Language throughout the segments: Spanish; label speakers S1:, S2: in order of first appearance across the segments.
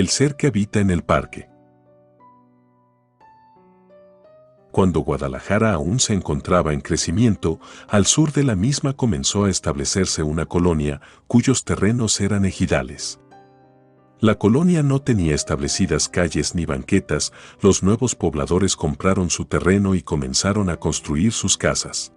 S1: el ser que habita en el parque. Cuando Guadalajara aún se encontraba en crecimiento, al sur de la misma comenzó a establecerse una colonia cuyos terrenos eran ejidales. La colonia no tenía establecidas calles ni banquetas, los nuevos pobladores compraron su terreno y comenzaron a construir sus casas.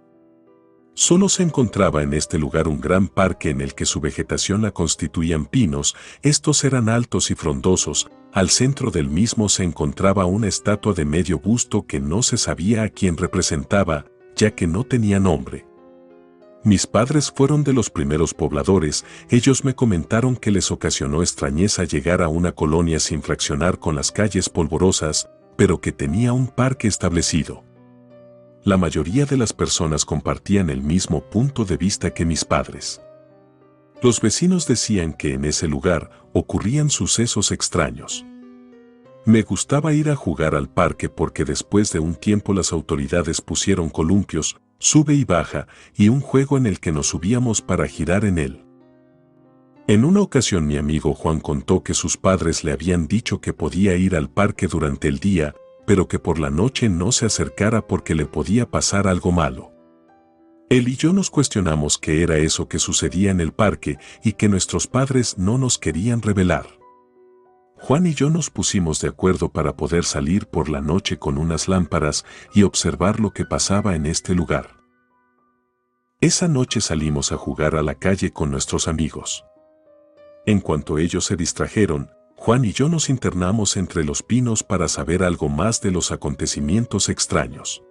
S1: Solo se encontraba en este lugar un gran parque en el que su vegetación la constituían pinos, estos eran altos y frondosos, al centro del mismo se encontraba una estatua de medio busto que no se sabía a quién representaba, ya que no tenía nombre. Mis padres fueron de los primeros pobladores, ellos me comentaron que les ocasionó extrañeza llegar a una colonia sin fraccionar con las calles polvorosas, pero que tenía un parque establecido. La mayoría de las personas compartían el mismo punto de vista que mis padres. Los vecinos decían que en ese lugar ocurrían sucesos extraños. Me gustaba ir a jugar al parque porque después de un tiempo las autoridades pusieron columpios, sube y baja, y un juego en el que nos subíamos para girar en él. En una ocasión mi amigo Juan contó que sus padres le habían dicho que podía ir al parque durante el día, pero que por la noche no se acercara porque le podía pasar algo malo. Él y yo nos cuestionamos qué era eso que sucedía en el parque y que nuestros padres no nos querían revelar. Juan y yo nos pusimos de acuerdo para poder salir por la noche con unas lámparas y observar lo que pasaba en este lugar. Esa noche salimos a jugar a la calle con nuestros amigos. En cuanto ellos se distrajeron, Juan y yo nos internamos entre los pinos para saber algo más de los acontecimientos extraños.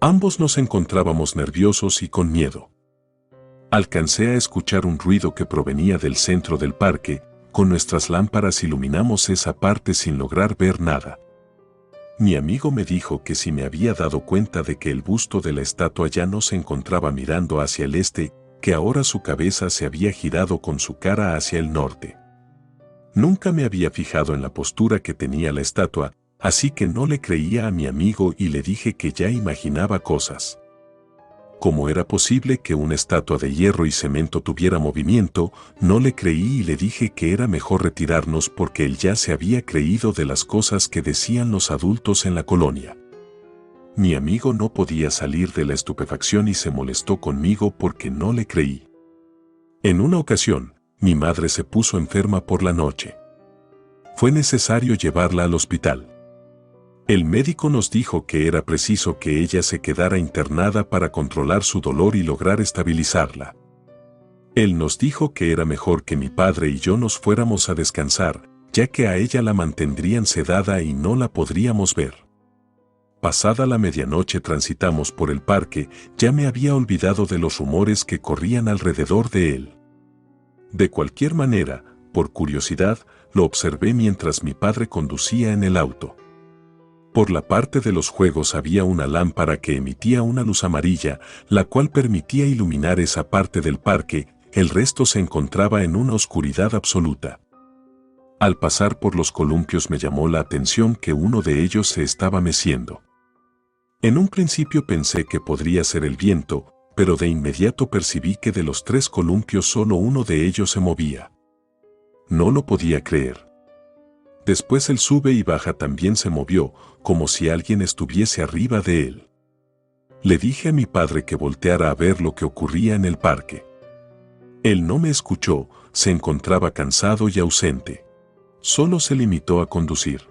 S1: Ambos nos encontrábamos nerviosos y con miedo. Alcancé a escuchar un ruido que provenía del centro del parque, con nuestras lámparas iluminamos esa parte sin lograr ver nada. Mi amigo me dijo que si me había dado cuenta de que el busto de la estatua ya no se encontraba mirando hacia el este, que ahora su cabeza se había girado con su cara hacia el norte. Nunca me había fijado en la postura que tenía la estatua, así que no le creía a mi amigo y le dije que ya imaginaba cosas. ¿Cómo era posible que una estatua de hierro y cemento tuviera movimiento? No le creí y le dije que era mejor retirarnos porque él ya se había creído de las cosas que decían los adultos en la colonia. Mi amigo no podía salir de la estupefacción y se molestó conmigo porque no le creí. En una ocasión, mi madre se puso enferma por la noche. Fue necesario llevarla al hospital. El médico nos dijo que era preciso que ella se quedara internada para controlar su dolor y lograr estabilizarla. Él nos dijo que era mejor que mi padre y yo nos fuéramos a descansar, ya que a ella la mantendrían sedada y no la podríamos ver. Pasada la medianoche transitamos por el parque, ya me había olvidado de los rumores que corrían alrededor de él. De cualquier manera, por curiosidad, lo observé mientras mi padre conducía en el auto. Por la parte de los juegos había una lámpara que emitía una luz amarilla, la cual permitía iluminar esa parte del parque, el resto se encontraba en una oscuridad absoluta. Al pasar por los columpios me llamó la atención que uno de ellos se estaba meciendo. En un principio pensé que podría ser el viento, pero de inmediato percibí que de los 3 columpios solo uno de ellos se movía. No lo podía creer. Después el sube y baja también se movió, como si alguien estuviese arriba de él. Le dije a mi padre que volteara a ver lo que ocurría en el parque. Él no me escuchó, se encontraba cansado y ausente. Solo se limitó a conducir.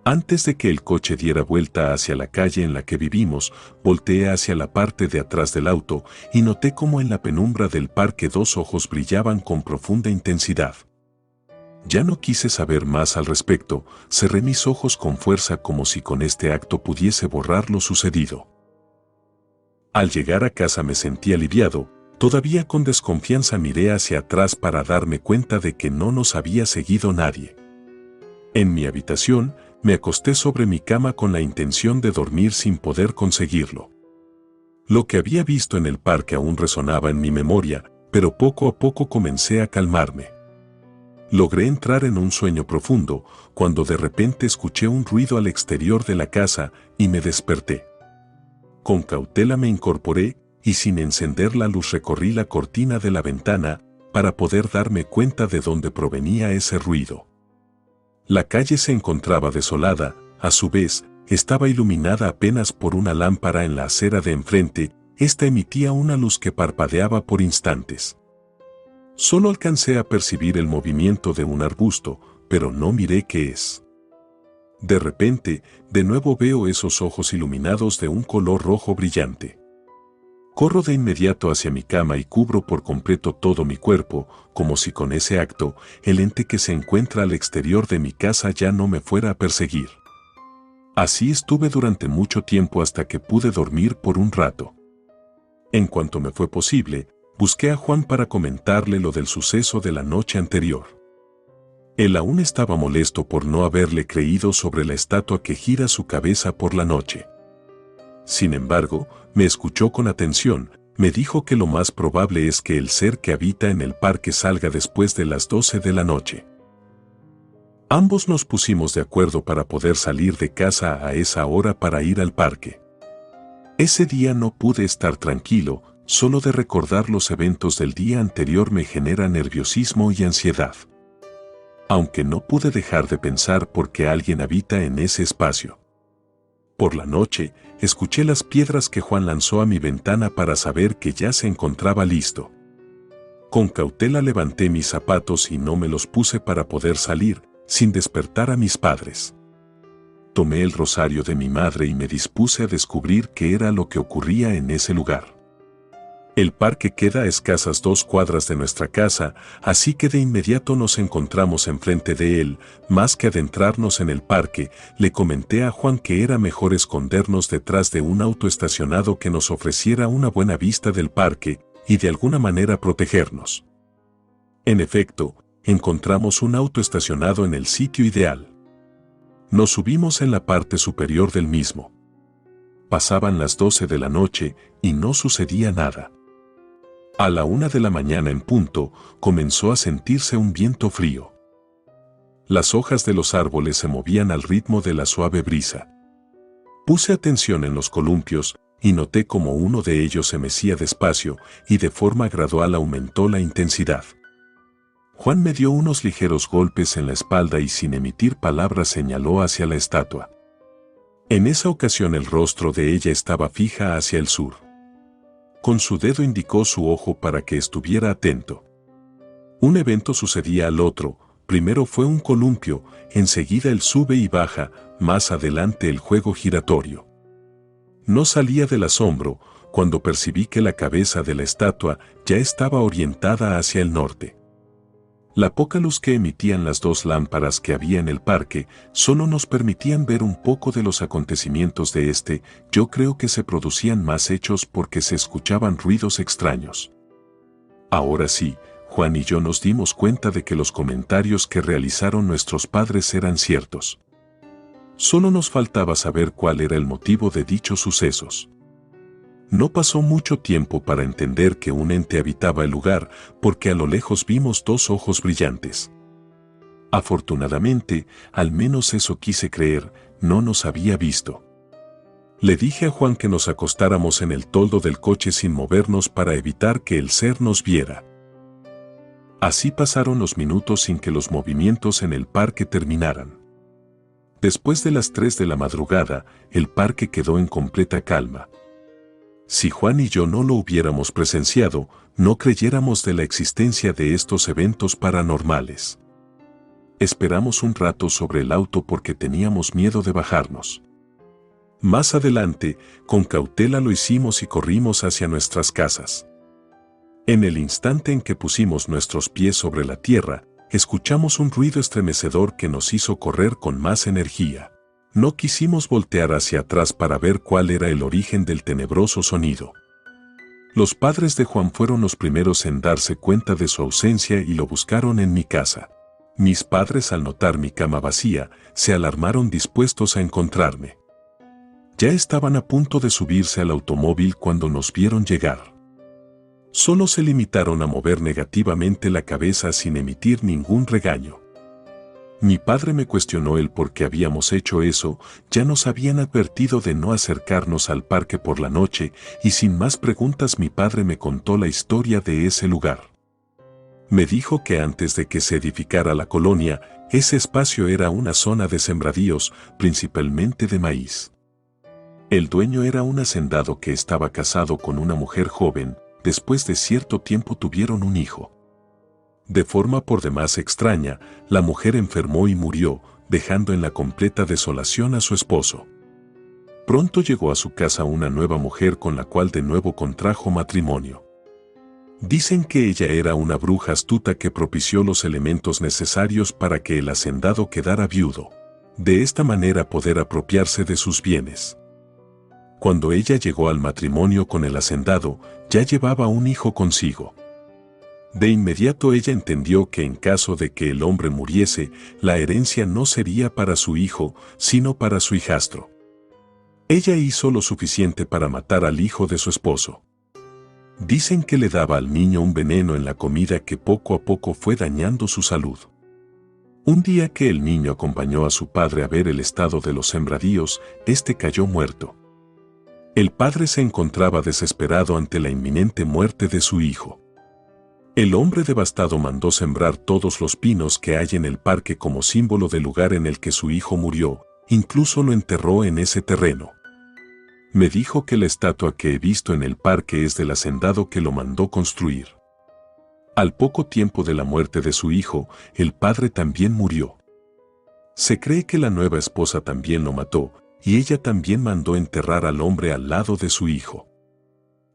S1: Antes de que el coche diera vuelta hacia la calle en la que vivimos, volteé hacia la parte de atrás del auto y noté cómo en la penumbra del parque 2 ojos brillaban con profunda intensidad. Ya no quise saber más al respecto, cerré mis ojos con fuerza como si con este acto pudiese borrar lo sucedido. Al llegar a casa me sentí aliviado, todavía con desconfianza miré hacia atrás para darme cuenta de que no nos había seguido nadie. En mi habitación, me acosté sobre mi cama con la intención de dormir sin poder conseguirlo. Lo que había visto en el parque aún resonaba en mi memoria, pero poco a poco comencé a calmarme. Logré entrar en un sueño profundo, cuando de repente escuché un ruido al exterior de la casa y me desperté. Con cautela me incorporé y sin encender la luz recorrí la cortina de la ventana para poder darme cuenta de dónde provenía ese ruido. La calle se encontraba desolada, a su vez, estaba iluminada apenas por una lámpara en la acera de enfrente. Esta emitía una luz que parpadeaba por instantes. Solo alcancé a percibir el movimiento de un arbusto, pero no miré qué es. De repente, de nuevo veo esos ojos iluminados de un color rojo brillante. Corro de inmediato hacia mi cama y cubro por completo todo mi cuerpo, como si con ese acto, el ente que se encuentra al exterior de mi casa ya no me fuera a perseguir. Así estuve durante mucho tiempo hasta que pude dormir por un rato. En cuanto me fue posible, busqué a Juan para comentarle lo del suceso de la noche anterior. Él aún estaba molesto por no haberle creído sobre la estatua que gira su cabeza por la noche. Sin embargo, me escuchó con atención, me dijo que lo más probable es que el ser que habita en el parque salga después de las 12 de la noche. Ambos nos pusimos de acuerdo para poder salir de casa a esa hora para ir al parque. Ese día no pude estar tranquilo, solo de recordar los eventos del día anterior me genera nerviosismo y ansiedad. Aunque no pude dejar de pensar por qué alguien habita en ese espacio. Por la noche, escuché las piedras que Juan lanzó a mi ventana para saber que ya se encontraba listo. Con cautela levanté mis zapatos y no me los puse para poder salir, sin despertar a mis padres. Tomé el rosario de mi madre y me dispuse a descubrir qué era lo que ocurría en ese lugar. El parque queda a escasas 2 cuadras de nuestra casa, así que de inmediato nos encontramos enfrente de él. Más que adentrarnos en el parque, le comenté a Juan que era mejor escondernos detrás de un auto estacionado que nos ofreciera una buena vista del parque y de alguna manera protegernos. En efecto, encontramos un auto estacionado en el sitio ideal. Nos subimos en la parte superior del mismo. Pasaban las 12 de la noche y no sucedía nada. A la 1 de la mañana en punto, comenzó a sentirse un viento frío. Las hojas de los árboles se movían al ritmo de la suave brisa. Puse atención en los columpios y noté como uno de ellos se mecía despacio y de forma gradual aumentó la intensidad. Juan me dio unos ligeros golpes en la espalda y sin emitir palabras señaló hacia la estatua. En esa ocasión el rostro de ella estaba fija hacia el sur. Con su dedo indicó su ojo para que estuviera atento. Un evento sucedía al otro, primero fue un columpio, enseguida el sube y baja, más adelante el juego giratorio. No salía del asombro cuando percibí que la cabeza de la estatua ya estaba orientada hacia el norte. La poca luz que emitían las 2 lámparas que había en el parque solo nos permitían ver un poco de los acontecimientos de este. Yo creo que se producían más hechos porque se escuchaban ruidos extraños. Ahora sí, Juan y yo nos dimos cuenta de que los comentarios que realizaron nuestros padres eran ciertos. Solo nos faltaba saber cuál era el motivo de dichos sucesos. No pasó mucho tiempo para entender que un ente habitaba el lugar, porque a lo lejos vimos 2 ojos brillantes. Afortunadamente, al menos eso quise creer, no nos había visto. Le dije a Juan que nos acostáramos en el toldo del coche sin movernos para evitar que el ser nos viera. Así pasaron los minutos sin que los movimientos en el parque terminaran. Después de las 3 de la madrugada, el parque quedó en completa calma. Si Juan y yo no lo hubiéramos presenciado, no creyéramos de la existencia de estos eventos paranormales. Esperamos un rato sobre el auto porque teníamos miedo de bajarnos. Más adelante, con cautela lo hicimos y corrimos hacia nuestras casas. En el instante en que pusimos nuestros pies sobre la tierra, escuchamos un ruido estremecedor que nos hizo correr con más energía. No quisimos voltear hacia atrás para ver cuál era el origen del tenebroso sonido. Los padres de Juan fueron los primeros en darse cuenta de su ausencia y lo buscaron en mi casa. Mis padres, al notar mi cama vacía, se alarmaron dispuestos a encontrarme. Ya estaban a punto de subirse al automóvil cuando nos vieron llegar. Solo se limitaron a mover negativamente la cabeza sin emitir ningún regaño. Mi padre me cuestionó el por qué habíamos hecho eso. Ya nos habían advertido de no acercarnos al parque por la noche y sin más preguntas mi padre me contó la historia de ese lugar. Me dijo que antes de que se edificara la colonia, ese espacio era una zona de sembradíos, principalmente de maíz. El dueño era un hacendado que estaba casado con una mujer joven. Después de cierto tiempo tuvieron un hijo. De forma por demás extraña, la mujer enfermó y murió, dejando en la completa desolación a su esposo. Pronto llegó a su casa una nueva mujer con la cual de nuevo contrajo matrimonio. Dicen que ella era una bruja astuta que propició los elementos necesarios para que el hacendado quedara viudo. De esta manera poder apropiarse de sus bienes. Cuando ella llegó al matrimonio con el hacendado, ya llevaba un hijo consigo. De inmediato ella entendió que en caso de que el hombre muriese, la herencia no sería para su hijo, sino para su hijastro. Ella hizo lo suficiente para matar al hijo de su esposo. Dicen que le daba al niño un veneno en la comida que poco a poco fue dañando su salud. Un día que el niño acompañó a su padre a ver el estado de los sembradíos, este cayó muerto. El padre se encontraba desesperado ante la inminente muerte de su hijo. El hombre devastado mandó sembrar todos los pinos que hay en el parque como símbolo del lugar en el que su hijo murió, incluso lo enterró en ese terreno. Me dijo que la estatua que he visto en el parque es del hacendado que lo mandó construir. Al poco tiempo de la muerte de su hijo, el padre también murió. Se cree que la nueva esposa también lo mató, y ella también mandó enterrar al hombre al lado de su hijo.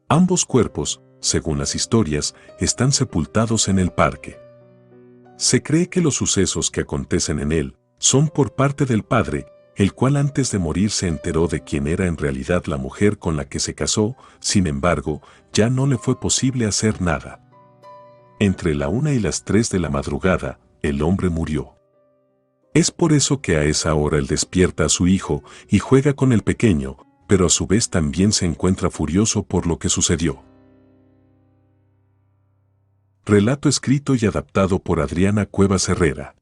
S1: Ambos cuerpos, según las historias, están sepultados en el parque. Se cree que los sucesos que acontecen en él son por parte del padre, el cual antes de morir se enteró de quién era en realidad la mujer con la que se casó. Sin embargo, ya no le fue posible hacer nada. Entre la 1 y las 3 de la madrugada, el hombre murió. Es por eso que a esa hora él despierta a su hijo y juega con el pequeño, pero a su vez también se encuentra furioso por lo que sucedió. Relato escrito y adaptado por Adriana Cuevas Herrera.